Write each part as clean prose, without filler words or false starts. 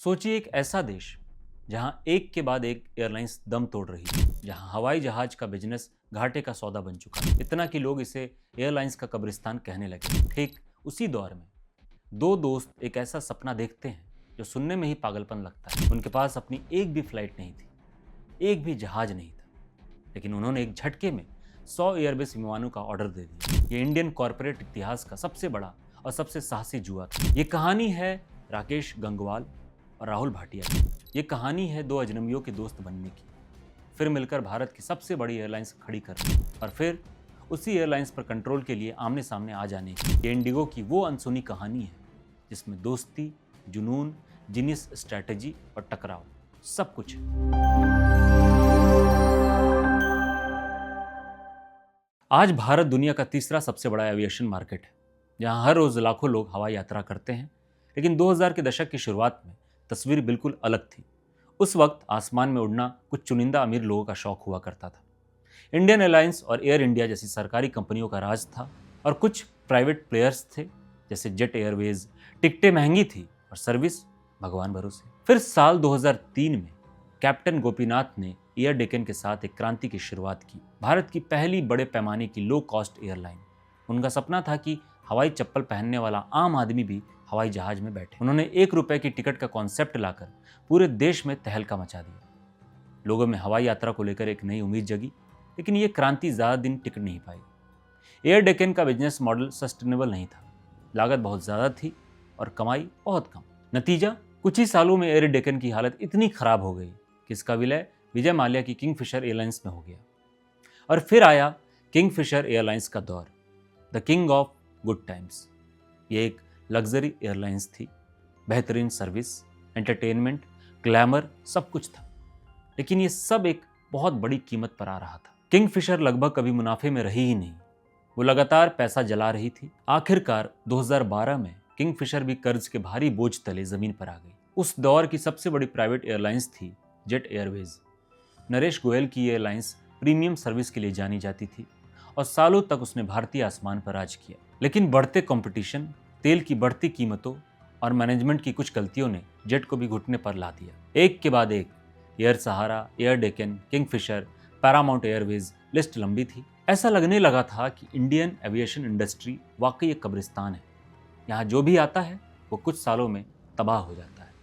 सोचिए एक ऐसा देश जहां एक के बाद एक एयरलाइंस दम तोड़ रही है, जहां हवाई जहाज का बिजनेस घाटे का सौदा बन चुका है, इतना कि लोग इसे एयरलाइंस का कब्रिस्तान कहने लगे। ठीक उसी दौर में दो दोस्त एक ऐसा सपना देखते हैं जो सुनने में ही पागलपन लगता है। उनके पास अपनी एक भी फ्लाइट नहीं थी, एक भी जहाज नहीं था, लेकिन उन्होंने एक झटके में 100 एयरबेस विमानों का ऑर्डर दे दिया। ये इंडियन कॉरपोरेट इतिहास का सबसे बड़ा और सबसे साहसी जुआ था। ये कहानी है राकेश गंगवाल और राहुल भाटिया की। ये कहानी है दो अजनबियों के दोस्त बनने की, फिर मिलकर भारत की सबसे बड़ी एयरलाइंस खड़ी करने और फिर उसी एयरलाइंस पर कंट्रोल के लिए आमने सामने आ जाने की। ये इंडिगो की वो अनसुनी कहानी है जिसमें दोस्ती, जुनून, जीनियस स्ट्रैटेजी और टकराव सब कुछ है। आज भारत दुनिया का तीसरा सबसे बड़ा एविएशन मार्केट है, जहां हर रोज लाखों लोग हवाई यात्रा करते हैं। लेकिन 2000 के दशक की शुरुआत में तस्वीर बिल्कुल अलग थी। उस वक्त आसमान में उड़ना कुछ चुनिंदा अमीर लोगों का शौक हुआ करता था। इंडियन एयरलाइंस और एयर इंडिया जैसी सरकारी कंपनियों का राज था और कुछ प्राइवेट प्लेयर्स थे जैसे जेट एयरवेज। टिकटें महंगी थी और सर्विस भगवान भरोसे। फिर साल 2003 में कैप्टन गोपीनाथ ने एयर डेक्कन के साथ एक क्रांति की शुरुआत की, भारत की पहली बड़े पैमाने की लो कॉस्ट एयरलाइन। उनका सपना था कि हवाई चप्पल पहनने वाला आम आदमी भी हवाई जहाज में बैठे। उन्होंने 1 रुपए की टिकट का कॉन्सेप्ट लाकर पूरे देश में तहलका मचा दिया। लोगों में हवाई यात्रा को लेकर एक नई उम्मीद जगी, लेकिन ये क्रांति ज्यादा दिन टिक नहीं पाई। एयर डेक्कन का बिजनेस मॉडल सस्टेनेबल नहीं था, लागत बहुत ज्यादा थी और कमाई बहुत कम। नतीजा, कुछ ही सालों में एयर डेक्कन की हालत इतनी खराब हो गई कि इसका विलय विजय माल्या की किंगफिशर एयरलाइंस में हो गया। और फिर आया किंगफिशर एयरलाइंस का दौर, the king of good times. ये एक लग्जरी एयरलाइंस थी, बेहतरीन सर्विस, एंटरटेनमेंट, ग्लैमर सब कुछ था, लेकिन ये सब एक बहुत बड़ी कीमत पर आ रहा था। किंगफिशर लगभग कभी मुनाफे में रही ही नहीं, वो लगातार पैसा जला रही थी। आखिरकार 2012 में किंगफिशर भी कर्ज के भारी बोझ तले जमीन पर आ गई। उस दौर की सबसे बड़ी प्राइवेट एयरलाइंस थी जेट एयरवेज। नरेश गोयल की एयरलाइंस प्रीमियम सर्विस के लिए जानी जाती थी और सालों तक उसने भारतीय आसमान पर राज किया। लेकिन बढ़ते कंपटीशन, तेल की बढ़ती कीमतों और मैनेजमेंट की कुछ गलतियों ने जेट को भी घुटने पर ला दिया। एक के बाद एक air Sahara, air Deccan, Kingfisher, Paramount Airways, list लंबी थी। ऐसा लगने लगा था कि इंडियन एविएशन इंडस्ट्री वाकई एक कब्रिस्तान है। यहाँ जो भी आता है वो कुछ सालों में तबाह हो जाता है।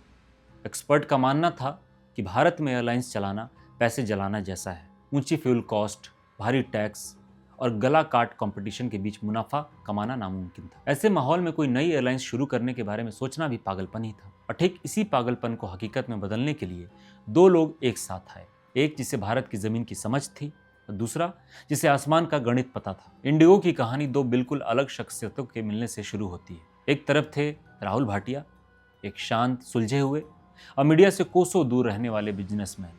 एक्सपर्ट का मानना था कि भारत में एयरलाइंस चलाना पैसे जलाना जैसा है। ऊंची फ्यूल कॉस्ट, भारी टैक्स और गला काट कंपटीशन के बीच मुनाफा कमाना नामुमकिन था। ऐसे माहौल में कोई नई एयरलाइंस शुरू करने के बारे में सोचना भी पागलपन ही था। और ठीक इसी पागलपन को हकीकत में बदलने के लिए दो लोग एक साथ आए, एक जिसे भारत की जमीन की समझ थी और दूसरा जिसे आसमान का गणित पता था। इंडिगो की कहानी दो बिल्कुल अलग शख्सियतों के मिलने से शुरू होती है। एक तरफ थे राहुल भाटिया, एक शांत, सुलझे हुए और मीडिया से कोसों दूर रहने वाले बिजनेसमैन,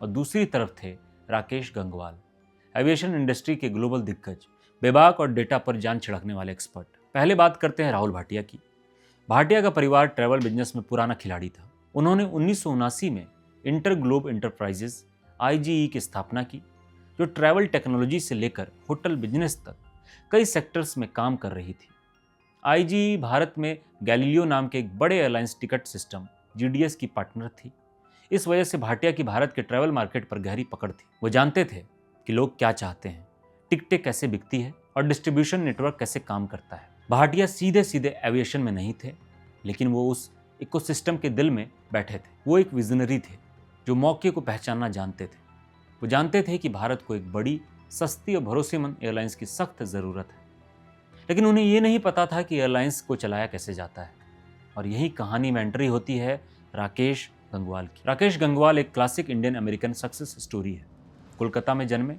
और दूसरी तरफ थे राकेश गंगवाल, एविएशन इंडस्ट्री के ग्लोबल दिग्गज, बेबाक और डेटा पर जान छिड़कने वाले एक्सपर्ट। पहले बात करते हैं राहुल भाटिया की। भाटिया का परिवार ट्रैवल बिजनेस में पुराना खिलाड़ी था। उन्होंने 1979 में इंटर ग्लोब इंटरप्राइजेज IGE की स्थापना की, जो ट्रैवल टेक्नोलॉजी से लेकर होटल बिजनेस तक कई सेक्टर्स में काम कर रही थी। IGE भारत में गैलीलियो नाम के एक बड़े एयरलाइंस टिकट सिस्टम GDS की पार्टनर थी। इस वजह से भाटिया की भारत के ट्रैवल मार्केट पर गहरी पकड़ थी। वो जानते थे कि लोग क्या चाहते हैं, टिकटें कैसे बिकती है और डिस्ट्रीब्यूशन नेटवर्क कैसे काम करता है। भाटिया सीधे सीधे एविएशन में नहीं थे, लेकिन वो उस इकोसिस्टम के दिल में बैठे थे। वो एक विजनरी थे जो मौके को पहचानना जानते थे। वो जानते थे कि भारत को एक बड़ी, सस्ती और भरोसेमंद एयरलाइंस की सख्त ज़रूरत है, लेकिन उन्हें ये नहीं पता था कि एयरलाइंस को चलाया कैसे जाता है। और यही कहानी में एंट्री होती है राकेश गंगवाल की। राकेश गंगवाल एक classic Indian American success story है। कोलकाता में जन्मे,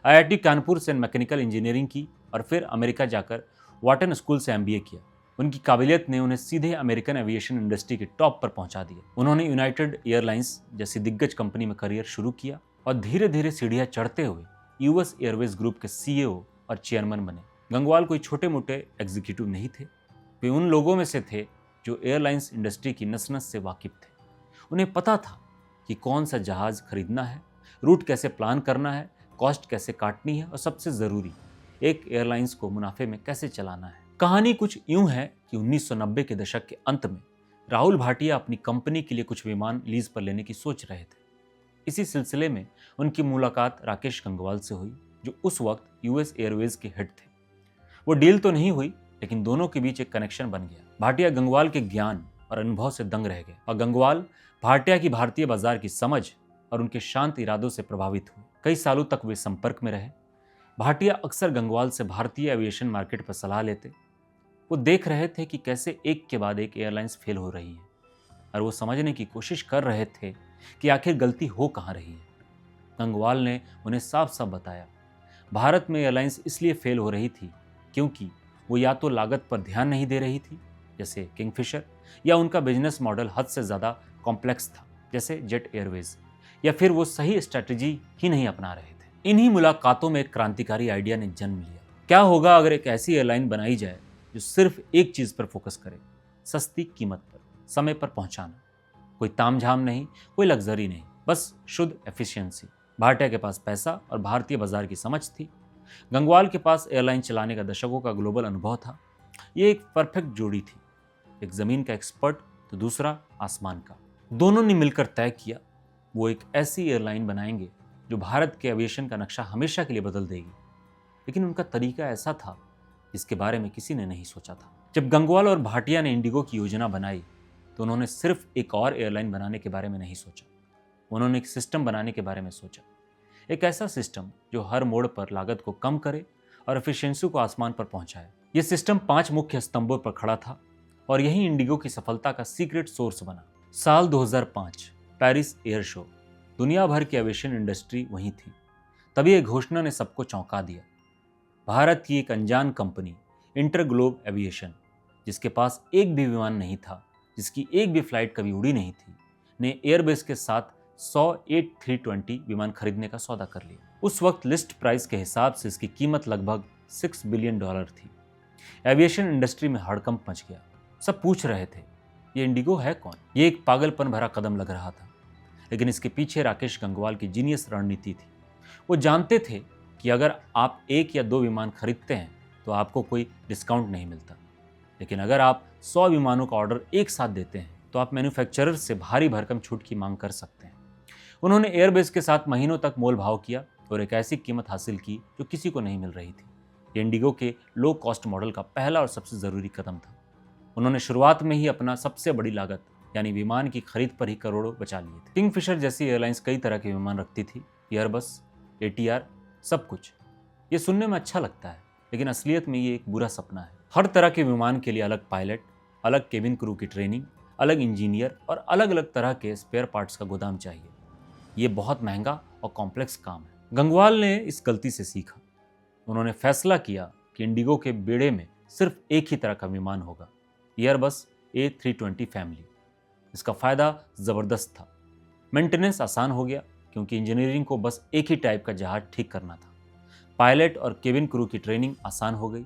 IIT कानपुर से मैकेनिकल इंजीनियरिंग की और फिर अमेरिका जाकर वाटन स्कूल से MBA किया। उनकी काबिलियत ने उन्हें सीधे अमेरिकन एविएशन इंडस्ट्री के टॉप पर पहुंचा दिया। उन्होंने यूनाइटेड एयरलाइंस जैसी दिग्गज कंपनी में करियर शुरू किया और धीरे धीरे सीढ़ियां चढ़ते हुए US एयरवेज ग्रुप के CEO और चेयरमैन बने। गंगवाल कोई छोटे मोटे एग्जीक्यूटिव नहीं थे, वे उन लोगों में से थे जो एयरलाइंस इंडस्ट्री की नस नस से वाकिफ थे। उन्हें पता था कि कौन सा जहाज खरीदना है, रूट कैसे प्लान करना है, कॉस्ट कैसे काटनी है और सबसे ज़रूरी, एक एयरलाइंस को मुनाफे में कैसे चलाना है। कहानी कुछ यूं है कि 1990 के दशक के अंत में राहुल भाटिया अपनी कंपनी के लिए कुछ विमान लीज पर लेने की सोच रहे थे। इसी सिलसिले में उनकी मुलाकात राकेश गंगवाल से हुई, जो उस वक्त यूएस एयरवेज के हेड थे। वो डील तो नहीं हुई, लेकिन दोनों के बीच एक कनेक्शन बन गया। भाटिया गंगवाल के ज्ञान और अनुभव से दंग रह गए और गंगवाल भाटिया की भारतीय बाजार की समझ और उनके शांत इरादों से प्रभावित हुए। कई सालों तक वे संपर्क में रहे। भाटिया अक्सर गंगवाल से भारतीय एविएशन मार्केट पर सलाह लेते। वो देख रहे थे कि कैसे एक के बाद एक एयरलाइंस फेल हो रही हैं, और वो समझने की कोशिश कर रहे थे कि आखिर गलती हो कहाँ रही है। गंगवाल ने उन्हें साफ साफ बताया, भारत में एयरलाइंस इसलिए फेल हो रही थी क्योंकि वो या तो लागत पर ध्यान नहीं दे रही थी, जैसे किंगफिशर, या उनका बिजनेस मॉडल हद से ज़्यादा कॉम्प्लेक्स था, जैसे जेट एयरवेज, या फिर वो सही स्ट्रैटेजी ही नहीं अपना रहे थे। इन्हीं मुलाकातों में एक क्रांतिकारी आइडिया ने जन्म लिया। क्या होगा अगर एक ऐसी एयरलाइन बनाई जाए जो सिर्फ एक चीज़ पर फोकस करे, सस्ती कीमत पर, समय पर पहुंचाना। कोई तामझाम नहीं, कोई लग्जरी नहीं, बस शुद्ध एफिशिएंसी। भाटिया के पास पैसा और भारतीय बाजार की समझ थी। गंगवाल के पास एयरलाइन चलाने का दशकों का ग्लोबल अनुभव था। ये एक परफेक्ट जोड़ी थी, एक जमीन का एक्सपर्ट तो दूसरा आसमान का। दोनों ने मिलकर तय किया वो एक ऐसी एयरलाइन बनाएंगे जो भारत के एविएशन का नक्शा हमेशा के लिए बदल देगी। लेकिन उनका तरीका ऐसा था जिसके बारे में किसी ने नहीं सोचा था। जब गंगवाल और भाटिया ने इंडिगो की योजना बनाई तो उन्होंने सिर्फ एक और एयरलाइन बनाने के बारे में नहीं सोचा, उन्होंने एक सिस्टम बनाने के बारे में सोचा। एक ऐसा सिस्टम जो हर मोड़ पर लागत को कम करे और एफिशिएंसी को आसमान पर पहुंचाए। यह सिस्टम 5 मुख्य स्तंभों पर खड़ा था और यही इंडिगो की सफलता का सीक्रेट सोर्स बना। साल 2005, पेरिस एयर शो। दुनिया भर की एविएशन इंडस्ट्री वहीं थी। तभी एक घोषणा ने सबको चौंका दिया। भारत की एक अनजान कंपनी, इंटरग्लोब एविएशन, जिसके पास एक भी विमान नहीं था, जिसकी एक भी फ्लाइट कभी उड़ी नहीं थी, ने एयरबेस के साथ 100 A320 विमान खरीदने का सौदा कर लिया। उस वक्त लिस्ट प्राइस के हिसाब से इसकी कीमत लगभग $6 बिलियन थी। एविएशन इंडस्ट्री में हड़कंप मच गया। सब पूछ रहे थे, ये इंडिगो है कौन? ये एक पागलपन भरा कदम लग रहा था, लेकिन इसके पीछे राकेश गंगवाल की जीनियस रणनीति थी। वो जानते थे कि अगर आप 1 या 2 विमान खरीदते हैं तो आपको कोई डिस्काउंट नहीं मिलता, लेकिन अगर आप 100 विमानों का ऑर्डर एक साथ देते हैं तो आप मैन्युफैक्चरर से भारी भरकम छूट की मांग कर सकते हैं। उन्होंने एयरबेस के साथ महीनों तक मोल भाव किया और एक ऐसी कीमत हासिल की जो किसी को नहीं मिल रही थी। ये इंडिगो के लो कॉस्ट मॉडल का पहला और सबसे ज़रूरी कदम था। उन्होंने शुरुआत में ही अपना सबसे बड़ी लागत यानी विमान की खरीद पर ही करोड़ों बचा लिए थे। किंगफिशर जैसी एयरलाइंस कई तरह के विमान रखती थी, एयरबस, ATR, सब कुछ। ये सुनने में अच्छा लगता है, लेकिन असलियत में ये एक बुरा सपना है। हर तरह के विमान के लिए अलग पायलट, अलग केबिन क्रू की ट्रेनिंग, अलग इंजीनियर और अलग अलग तरह के स्पेयर पार्ट्स का गोदाम चाहिए। ये बहुत महंगा और कॉम्प्लेक्स काम है। गंगवाल ने इस गलती से सीखा। उन्होंने फैसला किया कि इंडिगो के बेड़े में सिर्फ एक ही तरह का विमान होगा, एयरबस A320 फैमिली। इसका फ़ायदा ज़बरदस्त था। मेंटेनेंस आसान हो गया क्योंकि इंजीनियरिंग को बस एक ही टाइप का जहाज ठीक करना था। पायलट और केबिन क्रू की ट्रेनिंग आसान हो गई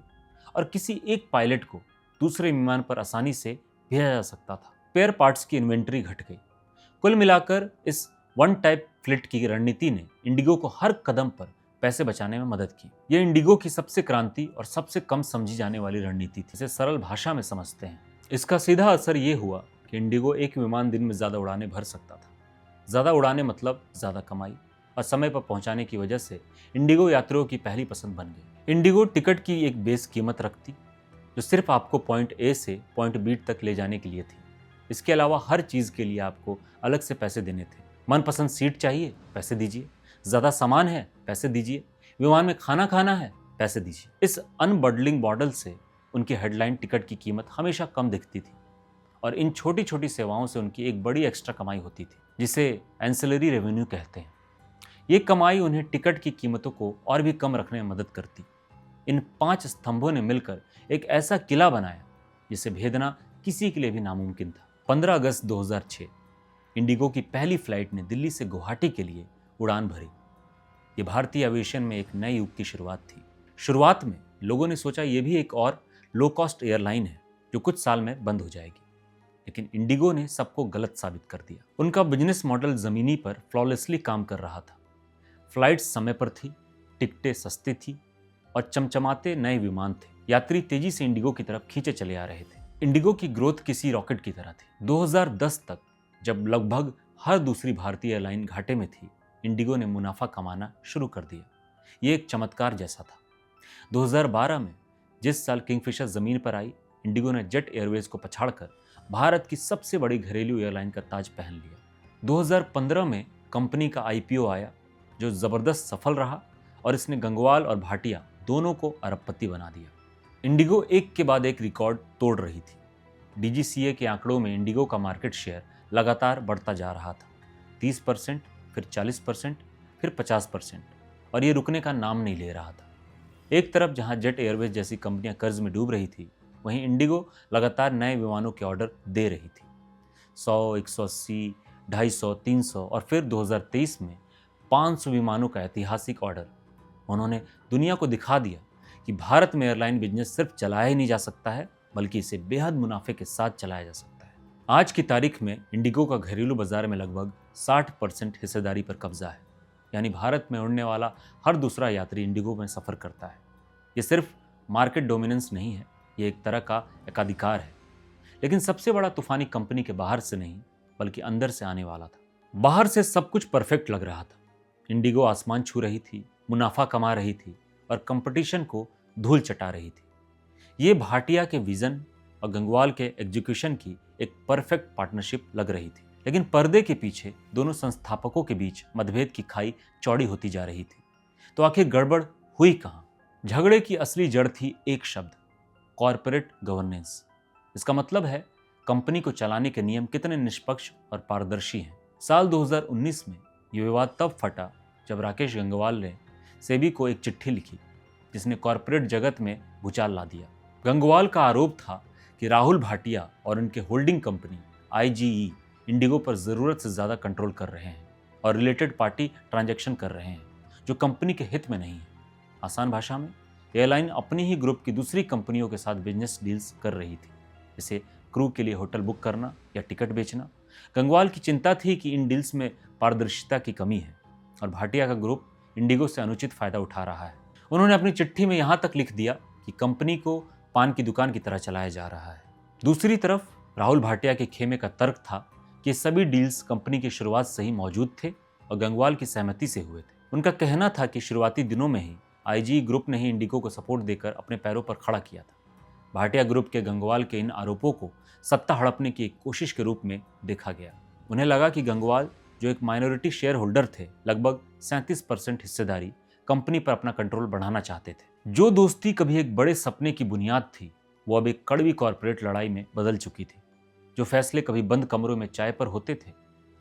और किसी एक पायलट को दूसरे विमान पर आसानी से भेजा जा सकता था। स्पेयर पार्ट्स की इन्वेंट्री घट गई। कुल मिलाकर इस वन टाइप फ्लीट की रणनीति ने इंडिगो को हर कदम पर पैसे बचाने में मदद की। यह इंडिगो की सबसे क्रांति और सबसे कम समझी जाने वाली रणनीति थी। इसे सरल भाषा में समझते हैं। इसका सीधा असर ये हुआ कि इंडिगो एक विमान दिन में ज़्यादा उड़ानें भर सकता था। ज़्यादा उड़ानें मतलब ज़्यादा कमाई, और समय पर पहुंचाने की वजह से इंडिगो यात्रियों की पहली पसंद बन गई। इंडिगो टिकट की एक बेस कीमत रखती जो सिर्फ आपको पॉइंट A से पॉइंट B तक ले जाने के लिए थी। इसके अलावा हर चीज़ के लिए आपको अलग से पैसे देने थे। मनपसंद सीट चाहिए, पैसे दीजिए। ज़्यादा सामान है, पैसे दीजिए। विमान में खाना खाना है, पैसे दीजिए। इस अनबंडलिंग मॉडल से उनकी हेडलाइन टिकट की कीमत हमेशा कम दिखती थी और इन छोटी छोटी सेवाओं से उनकी एक बड़ी एक्स्ट्रा कमाई होती थी, जिसे एंसिलरी रेवेन्यू कहते हैं। ये कमाई उन्हें टिकट की कीमतों को और भी कम रखने में मदद करती। इन 5 स्तंभों ने मिलकर एक ऐसा किला बनाया जिसे भेदना किसी के लिए भी नामुमकिन था। 15 अगस्त 2006 इंडिगो की पहली फ्लाइट ने दिल्ली से गुवाहाटी के लिए उड़ान भरी। ये भारतीय एविएशन में एक नए युग की शुरुआत थी। शुरुआत में लोगों ने सोचा ये भी एक और लो कॉस्ट एयरलाइन है जो कुछ साल में बंद हो जाएगी, लेकिन इंडिगो ने सबको गलत साबित कर दिया। उनका बिजनेस मॉडल जमीनी पर फ्लॉलेसली काम कर रहा था। फ्लाइट्स समय पर थी, टिकटें सस्ती थी और चमचमाते नए विमान थे। यात्री तेजी से इंडिगो की तरफ खींचे चले आ रहे थे। इंडिगो की ग्रोथ किसी रॉकेट की तरह थी। 2010 तक जब लगभग हर दूसरी भारतीय एयरलाइन घाटे में थी, इंडिगो ने मुनाफा कमाना शुरू कर दिया। ये एक चमत्कार जैसा था। 2012 में जिस साल किंगफिशर जमीन पर आई, इंडिगो ने जेट एयरवेज को पछाड़कर भारत की सबसे बड़ी घरेलू एयरलाइन का ताज पहन लिया। 2015 में कंपनी का आईपीओ आया, जो जबरदस्त सफल रहा और इसने गंगवाल और भाटिया दोनों को अरबपति बना दिया। इंडिगो एक के बाद एक रिकॉर्ड तोड़ रही थी। डीजीसीए के आंकड़ों में इंडिगो का मार्केट शेयर लगातार बढ़ता जा रहा था। 30%, फिर 40%, फिर 50%, और ये रुकने का नाम नहीं ले रहा था। एक तरफ जहां जेट एयरवेज जैसी कंपनियां कर्ज में डूब रही थी, वहीं इंडिगो लगातार नए विमानों के ऑर्डर दे रही थी। 100, 180, 250, 300 और फिर 2023 में 500 विमानों का ऐतिहासिक ऑर्डर। उन्होंने दुनिया को दिखा दिया कि भारत में एयरलाइन बिजनेस सिर्फ चलाया ही नहीं जा सकता है, बल्कि इसे बेहद मुनाफे के साथ चलाया जा सकता है। आज की तारीख में इंडिगो का घरेलू बाजार में लगभग 60% हिस्सेदारी पर कब्जा है। यानी भारत में उड़ने वाला हर दूसरा यात्री इंडिगो में सफर करता है। ये सिर्फ मार्केट डोमिनेंस नहीं है, ये एक तरह का एकाधिकार है। लेकिन सबसे बड़ा तूफानी कंपनी के बाहर से नहीं, बल्कि अंदर से आने वाला था। बाहर से सब कुछ परफेक्ट लग रहा था। इंडिगो आसमान छू रही थी, मुनाफा कमा रही थी और कंपटीशन को धूल चटा रही थी। ये भाटिया के विजन और गंगवाल के एग्जीक्यूशन की एक परफेक्ट पार्टनरशिप लग रही थी। लेकिन पर्दे के पीछे दोनों संस्थापकों के बीच मतभेद की खाई चौड़ी होती जा रही थी। तो आखिर गड़बड़ हुई कहां? झगड़े की असली जड़ थी एक शब्द, कॉरपोरेट गवर्नेंस। इसका मतलब है कंपनी को चलाने के नियम कितने निष्पक्ष और पारदर्शी हैं। साल 2019 में यह विवाद तब फटा जब राकेश गंगवाल ने सेबी को एक चिट्ठी लिखी, जिसने कॉरपोरेट जगत में भूचाल ला दिया। गंगवाल का आरोप था कि राहुल भाटिया और उनके होल्डिंग कंपनी आईजीई इंडिगो पर जरूरत से ज्यादा कंट्रोल कर रहे हैं और रिलेटेड पार्टी ट्रांजैक्शन कर रहे हैं, जो कंपनी के हित में नहीं है। आसान भाषा में, एयरलाइन अपनी ही ग्रुप की दूसरी कंपनियों के साथ बिजनेस डील्स कर रही थी, जैसे क्रू के लिए होटल बुक करना या टिकट बेचना। गंगवाल की चिंता थी कि इन डील्स में पारदर्शिता की कमी है और भाटिया का ग्रुप इंडिगो से अनुचित फायदा उठा रहा है। उन्होंने अपनी चिट्ठी में यहां तक लिख दिया कि कंपनी को पान की दुकान की तरह चलाया जा रहा है। दूसरी तरफ राहुल भाटिया के खेमे का तर्क था कि सभी डील्स कंपनी की शुरुआत से ही मौजूद थे और गंगवाल की सहमति से हुए थे। उनका कहना था कि शुरुआती दिनों में ही आईजी ग्रुप ने ही इंडिगो को सपोर्ट देकर अपने पैरों पर खड़ा किया था। भाटिया ग्रुप के गंगवाल के इन आरोपों को सत्ता हड़पने की एक कोशिश के रूप में देखा गया। उन्हें लगा कि गंगवाल, जो एक माइनॉरिटी शेयर होल्डर थे, लगभग 37% हिस्सेदारी कंपनी पर अपना कंट्रोल बढ़ाना चाहते थे। जो दोस्ती कभी एक बड़े सपने की बुनियाद थी, वो अब एक कड़वी कॉर्पोरेट लड़ाई में बदल चुकी थी। जो फैसले कभी बंद कमरों में चाय पर होते थे,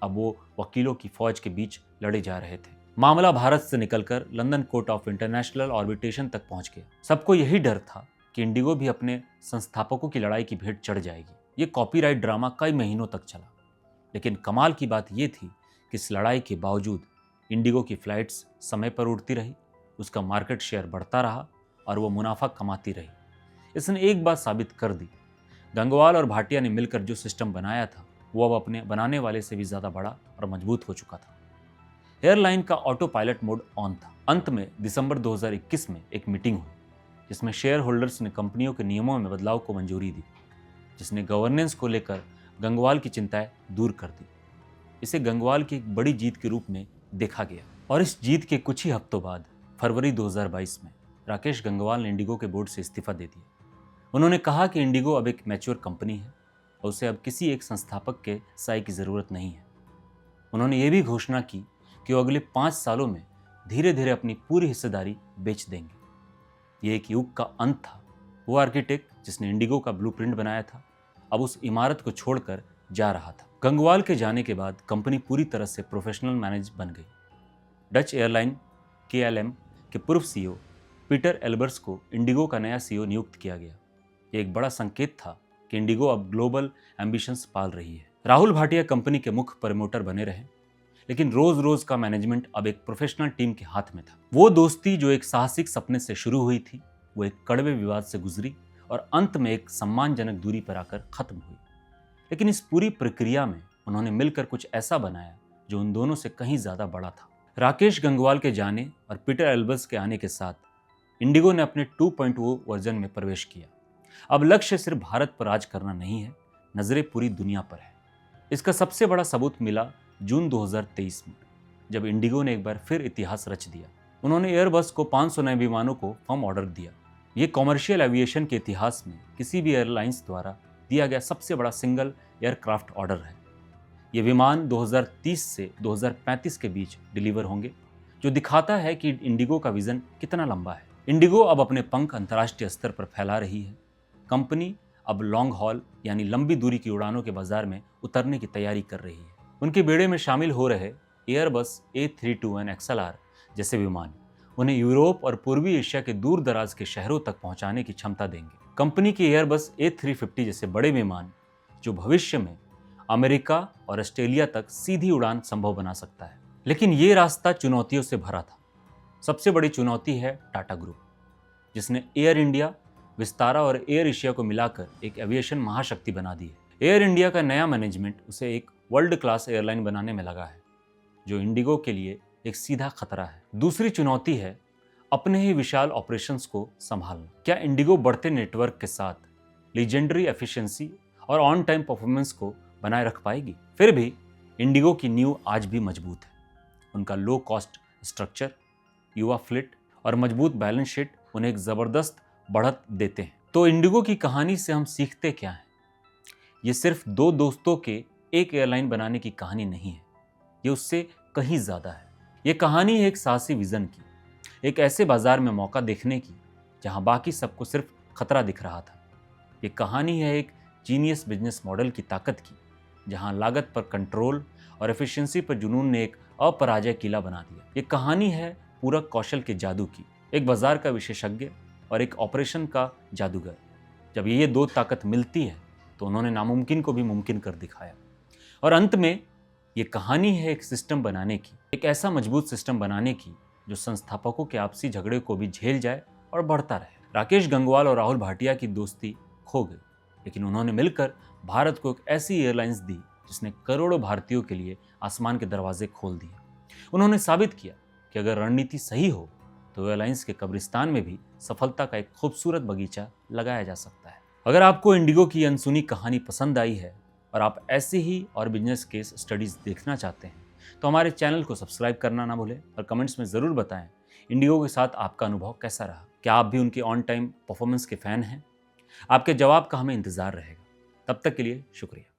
अब वो वकीलों की फौज के बीच लड़े जा रहे थे। मामला भारत से निकलकर London court of international arbitration तक पहुंच गया। सबको यही डर था कि इंडिगो भी अपने संस्थापकों की लड़ाई की भेंट चढ़ जाएगी। ये कॉपीराइट ड्रामा कई महीनों तक चला, लेकिन कमाल की बात यह थी कि इस लड़ाई के बावजूद इंडिगो की फ्लाइट्स समय पर उड़ती रही, उसका मार्केट शेयर बढ़ता रहा और वो मुनाफा कमाती रही। इसने एक बात साबित कर दी, गंगवाल और भाटिया ने मिलकर जो सिस्टम बनाया था, वो अब अपने बनाने वाले से भी ज़्यादा बड़ा और मजबूत हो चुका था। एयरलाइन का ऑटो पायलट मोड ऑन था। अंत में दिसंबर 2021 में एक मीटिंग हुई, जिसमें शेयर होल्डर्स ने कंपनियों के नियमों में बदलाव को मंजूरी दी, जिसने गवर्नेंस को लेकर गंगवाल की चिंताएं दूर कर दी। इसे गंगवाल की एक बड़ी जीत के रूप में देखा गया। और इस जीत के कुछ ही हफ्तों बाद फरवरी 2022 में राकेश गंगवाल ने इंडिगो के बोर्ड से इस्तीफा दे दिया। उन्होंने कहा कि इंडिगो अब एक मैच्योर कंपनी है और उसे अब किसी एक संस्थापक के साय की ज़रूरत नहीं है। उन्होंने ये भी घोषणा की कि वो अगले 5 सालों में धीरे धीरे अपनी पूरी हिस्सेदारी बेच देंगे। ये एक युग का अंत था। वो आर्किटेक्ट जिसने इंडिगो का ब्लूप्रिंट बनाया था, अब उस इमारत को छोड़कर जा रहा था। गंगवाल के जाने के बाद कंपनी पूरी तरह से प्रोफेशनल मैनेज बन गई। डच एयरलाइन KLM के पूर्व CEO पीटर एल्बर्स को इंडिगो का नया CEO नियुक्त किया गया। ये एक बड़ा संकेत था कि इंडिगो अब ग्लोबल एम्बिशंस पाल रही है। राहुल भाटिया कंपनी के मुख्य प्रमोटर बने रहे, लेकिन रोज रोज का मैनेजमेंट अब एक प्रोफेशनल टीम के हाथ में था। वो दोस्ती जो एक साहसिक सपने से शुरू हुई थी, वो एक कड़वे विवाद से गुजरी और अंत में एक सम्मानजनक दूरी पर आकर खत्म हुई। लेकिन इस पूरी प्रक्रिया में उन्होंने मिलकर कुछ ऐसा बनाया जो उन दोनों से कहीं ज्यादा बड़ा था। राकेश गंगवाल के जाने और पीटर एल्बर्स के आने के साथ इंडिगो ने अपने 2.0 वर्जन में प्रवेश किया। अब लक्ष्य सिर्फ भारत पर राज करना नहीं है, नजरें पूरी दुनिया पर है। इसका सबसे बड़ा सबूत मिला जून 2023 में, जब इंडिगो ने एक बार फिर इतिहास रच दिया। उन्होंने एयरबस को 500 नए विमानों को फर्म ऑर्डर दिया। ये कॉमर्शियल एविएशन के इतिहास में किसी भी एयरलाइंस द्वारा दिया गया सबसे बड़ा सिंगल एयरक्राफ्ट ऑर्डर है। ये विमान 2030 से 2035 के बीच डिलीवर होंगे, जो दिखाता है कि इंडिगो का विजन कितना लंबा है। इंडिगो अब अपने पंख अंतर्राष्ट्रीय स्तर पर फैला रही है। कंपनी अब लॉन्ग हॉल यानी लंबी दूरी की उड़ानों के बाजार में उतरने की तैयारी कर रही है। उनके बेड़े में शामिल हो रहे एयरबस A321 XLR जैसे विमान उन्हें यूरोप और पूर्वी एशिया के दूर दराज के शहरों तक पहुंचाने की क्षमता देंगे। कंपनी की एयरबस A350 जैसे बड़े विमान जो भविष्य में अमेरिका और ऑस्ट्रेलिया तक सीधी उड़ान संभव बना सकता है। लेकिन ये रास्ता चुनौतियों से भरा था। सबसे बड़ी चुनौती है टाटा ग्रुप, जिसने एयर इंडिया, विस्तारा और एयर एशिया को मिलाकर एक एविएशन महाशक्ति बना दी है। एयर इंडिया का नया मैनेजमेंट उसे एक वर्ल्ड क्लास एयरलाइन बनाने में लगा है, जो इंडिगो के लिए एक सीधा खतरा है। दूसरी चुनौती है अपने ही विशाल ऑपरेशंस को संभालना। क्या इंडिगो बढ़ते नेटवर्क के साथ लीजेंडरी एफिशिएंसी और ऑन टाइम परफॉर्मेंस को बनाए रख पाएगी? फिर भी इंडिगो की नींव आज भी मजबूत है। उनका लो कॉस्ट स्ट्रक्चर, युवा फ्लीट और मजबूत बैलेंस शीट उन्हें एक जबरदस्त बढ़त देते हैं। तो इंडिगो की कहानी से हम सीखते क्या हैं? ये सिर्फ दो दोस्तों के एक एयरलाइन बनाने की कहानी नहीं है, ये उससे कहीं ज्यादा है। ये कहानी है एक साहसी विजन की, एक ऐसे बाजार में मौका देखने की जहां बाकी सबको सिर्फ खतरा दिख रहा था। ये कहानी है एक जीनियस बिजनेस मॉडल की ताकत की, जहां लागत पर कंट्रोल और एफिशिएंसी पर जुनून ने एक अपराजय किला बना दिया। ये कहानी है पूरक कौशल के जादू की, एक बाजार का विशेषज्ञ और एक ऑपरेशन का जादूगर। जब ये दो ताकत मिलती है तो उन्होंने नामुमकिन को भी मुमकिन कर दिखाया। और अंत में ये कहानी है एक सिस्टम बनाने की, एक ऐसा मजबूत सिस्टम बनाने की जो संस्थापकों के आपसी झगड़े को भी झेल जाए और बढ़ता रहे। राकेश गंगवाल और राहुल भाटिया की दोस्ती खो गई, लेकिन उन्होंने मिलकर भारत को एक ऐसी एयरलाइंस दी जिसने करोड़ों भारतीयों के लिए आसमान के दरवाजे खोल दिए। उन्होंने साबित किया कि अगर रणनीति सही हो तो एयरलाइंस के कब्रिस्तान में भी सफलता का एक खूबसूरत बगीचा लगाया जा सकता है। अगर आपको इंडिगो की अनसुनी कहानी पसंद आई है और आप ऐसे ही और बिजनेस केस स्टडीज देखना चाहते हैं तो हमारे चैनल को सब्सक्राइब करना ना भूलें और कमेंट्स में ज़रूर बताएं इंडिगो के साथ आपका अनुभव कैसा रहा। क्या आप भी उनके ऑन टाइम परफॉर्मेंस के फ़ैन हैं? आपके जवाब का हमें इंतज़ार रहेगा। तब तक के लिए शुक्रिया।